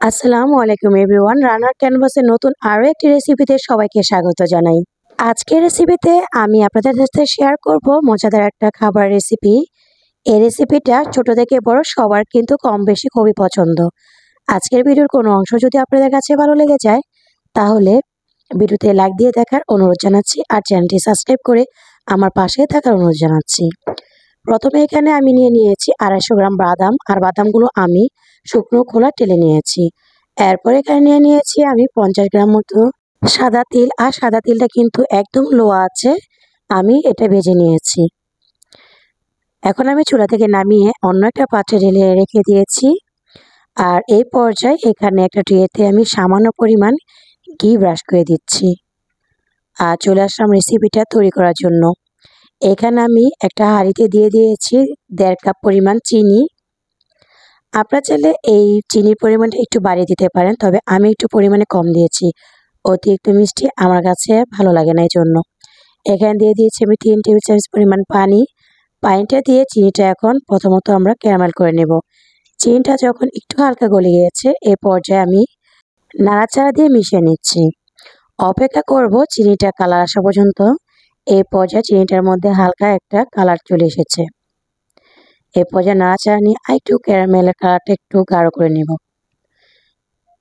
আসসালামু আলাইকুম এভরিওয়ান, রান্নার ক্যানভাসে নতুন আরও একটি রেসিপিতে সবাইকে স্বাগত জানাই। আজকের রেসিপিতে আমি আপনাদের সাথে শেয়ার করব মজাদার একটা খাবার রেসিপি। এই রেসিপিটা ছোট থেকে বড় সবার কিন্তু কম বেশি খুবই পছন্দ। আজকের ভিডিওর কোনো অংশ যদি আপনাদের কাছে ভালো লেগে যায় তাহলে ভিডিওতে লাইক দিয়ে দেখার অনুরোধ জানাচ্ছি, আর চ্যানেলটি সাবস্ক্রাইব করে আমার পাশে থাকার অনুরোধ জানাচ্ছি। প্রথমে এখানে আমি নিয়েছি 250 গ্রাম বাদাম, আর বাদামগুলো আমি শুকনো খোলা টেলে নিয়েছি। এরপর এখানে নিয়েছি আমি 50 গ্রাম মতো সাদা তিল, আর সাদা তিলটা কিন্তু একদম লো আছে, আমি এটা ভেজে নিয়েছি। এখন আমি চুলা থেকে নামিয়ে অন্য একটা পাত্রে ঢেলে রেখে দিয়েছি। আর এই পর্যায়ে এখানে একটা ট্রেতে আমি সামান্য পরিমাণ ঘি ব্রাশ করে দিচ্ছি। আর চলে আসলাম রেসিপিটা তৈরি করার জন্য। এখানে আমি একটা হাঁড়িতে দিয়ে দিয়েছি 1.5 কাপ পরিমাণ চিনি। আপনারা চাইলে এই চিনির পরিমাণটা একটু বাড়িয়ে দিতে পারেন, তবে আমি একটু পরিমাণে কম দিয়েছি। অতিরিক্ত মিষ্টি আমার কাছে ভালো লাগে না, এই জন্য। এখানে দিয়ে দিয়েছি আমি 3 টেবিল চামচ পরিমাণ পানি। পানিটা দিয়ে চিনিটা এখন প্রথমত আমরা ক্যারামেল করে নেব। চিনিটা যখন একটু হালকা গলে গিয়েছে এ পর্যায়ে আমি নাড়াচাড়া দিয়ে মিশিয়ে নিচ্ছি। অপেক্ষা করব চিনিটা কালার আসা পর্যন্ত। এই পর্যায়ে চিনিটার মধ্যে হালকা একটা কালার চলে এসেছে। এই পর্যায়ে নাড়াচাড়া নিয়ে একটু ক্যারামেলের কালারটা একটু গাঢ় করে নেব।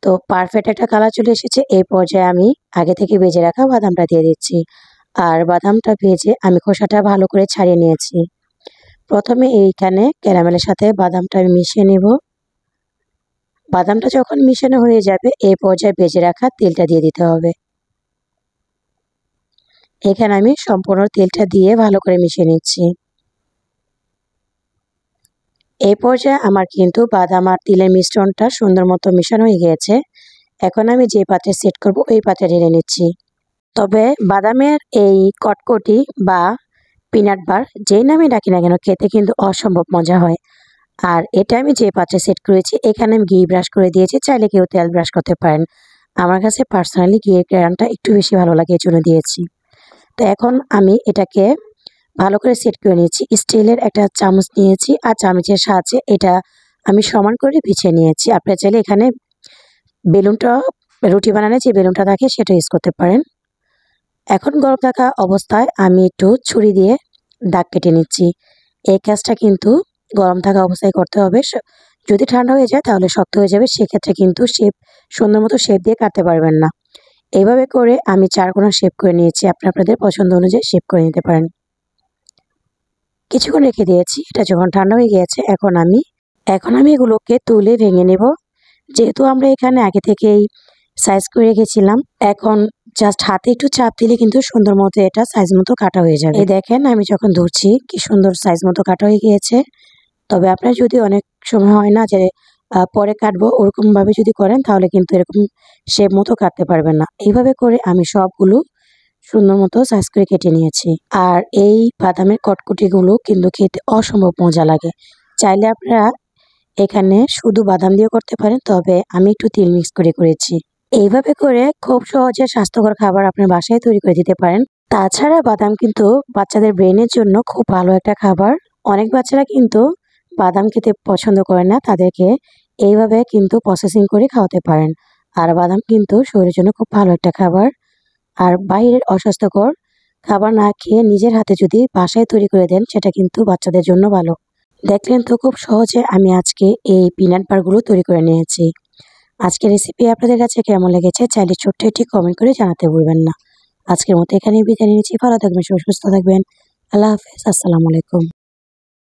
তো পারফেক্ট একটা কালার চলে এসেছে। এই পর্যায়ে আমি আগে থেকে ভেজে রাখা বাদামটা দিয়ে দিচ্ছি। আর বাদামটা ভেজে আমি খোসাটা ভালো করে ছাড়িয়ে নিয়েছি। প্রথমে এইখানে ক্যারামেলের সাথে বাদামটা আমি মিশিয়ে নেব। বাদামটা যখন মিশানো হয়ে যাবে এই পর্যায়ে ভেজে রাখা তেলটা দিয়ে দিতে হবে। এখানে আমি সম্পূর্ণ তেলটা দিয়ে ভালো করে মিশিয়ে নিচ্ছি। এই পর্যায়ে আমার কিন্তু বাদাম আর তিলের মিশ্রণটা সুন্দর মতো মিশানো হয়ে গিয়েছে। এখন আমি যে পাত্রে সেট করব ওই পাত্রে ঢেলে নিচ্ছি। তবে বাদামের এই কটকটি বা পিনাট বার যেই নামে ডাকি না কেন, খেতে কিন্তু অসম্ভব মজা হয়। আর এটা আমি যে পাত্রে সেট করেছি এখানে আমি ঘি ব্রাশ করে দিয়েছি, চাইলে কেউ তেল ব্রাশ করতে পারেন। আমার কাছে পার্সোনালি ঘিয়ের গ্রানটা একটু বেশি ভালো লাগে, এই জন্য দিয়েছি। তো এখন আমি এটাকে ভালো করে সেট করে নিয়েছি। স্টিলের একটা চামচ নিয়েছি, আর চামচের সাহায্যে এটা আমি সমান করে বিছিয়ে নিয়েছি। আপনারা চাইলে এখানে বেলুনটা, রুটি বানানোর যে বেলুনটা থাকে সেটা ইউজ করতে পারেন। এখন গরম থাকা অবস্থায় আমি একটু ছুরি দিয়ে দাগ কেটে নিচ্ছি। এই কাজটা কিন্তু গরম থাকা অবস্থায় করতে হবে। যদি ঠান্ডা হয়ে যায় তাহলে শক্ত হয়ে যাবে, সেক্ষেত্রে কিন্তু সুন্দর মতো শেপ দিয়ে কাটতে পারবেন না। এইভাবে করে আমি 4 কোণা শেপ করে নিয়েছি। আপনাদের পছন্দ অনুযায়ী শেপ করে নিতে পারেন। কিছুক্ষণ রেখে দিয়েছি। এটা যখন ঠান্ডা হয়ে গিয়েছে এখন আমি এগুলোকে তুলে ভেঙে নেব। যেহেতু আমরা এখানে আগে থেকেই সাইজ করে রেখেছিলাম, এখন জাস্ট হাতে একটু চাপ দিলে কিন্তু সুন্দর মতো এটা সাইজ মতো কাটা হয়ে যাবে। এই দেখেন আমি যখন ধরছি কি সুন্দর সাইজ মতো কাটা হয়ে গিয়েছে। তবে আপনার যদি অনেক সময় হয় না যে পরে কাটবো, ওরকম ভাবে যদি করেন তাহলে কিন্তু এরকম শেপ মতো কাটতে পারবেন না। এইভাবে করে আমি সবগুলো সুন্দর মতো সাইজ করে কেটে নিয়েছি। আর এই বাদামের কটকটিগুলো কিন্তু খেতে অসম্ভব মজা লাগে। চাইলে আপনারা এখানে শুধু বাদাম দিয়ে করতে পারেন, তবে আমি একটু তিল মিক্স করে করেছি। এইভাবে করে খুব সহজে স্বাস্থ্যকর খাবার আপনার বাসায় তৈরি করে দিতে পারেন। তাছাড়া বাদাম কিন্তু বাচ্চাদের ব্রেনের জন্য খুব ভালো একটা খাবার। অনেক বাচ্চারা কিন্তু বাদাম খেতে পছন্দ করে না, তাদেরকে এইভাবে কিন্তু প্রসেসিং করে খাওয়াতে পারেন। আর বাদাম কিন্তু শরীরের জন্য খুব ভালো একটা খাবার। আর বাইরের অস্বাস্থ্যকর খাবার না খেয়ে নিজের হাতে যদি বাসায় তৈরি করে দেন সেটা কিন্তু বাচ্চাদের জন্য ভালো। দেখলেন তো খুব সহজে আমি আজকে এই পিনাট বারগুলো তৈরি করে নিয়েছি। আজকের রেসিপি আপনাদের কাছে কেমন লেগেছে চাইলে ছোট্ট একটি কমেন্ট করে জানাতে ভুলবেন না। আজকের মতো এখানেই বিদায় নিচ্ছি। ভালো থাকবেন, সুস্থ থাকবেন। আল্লাহ হাফেজ। আসসালামু আলাইকুম।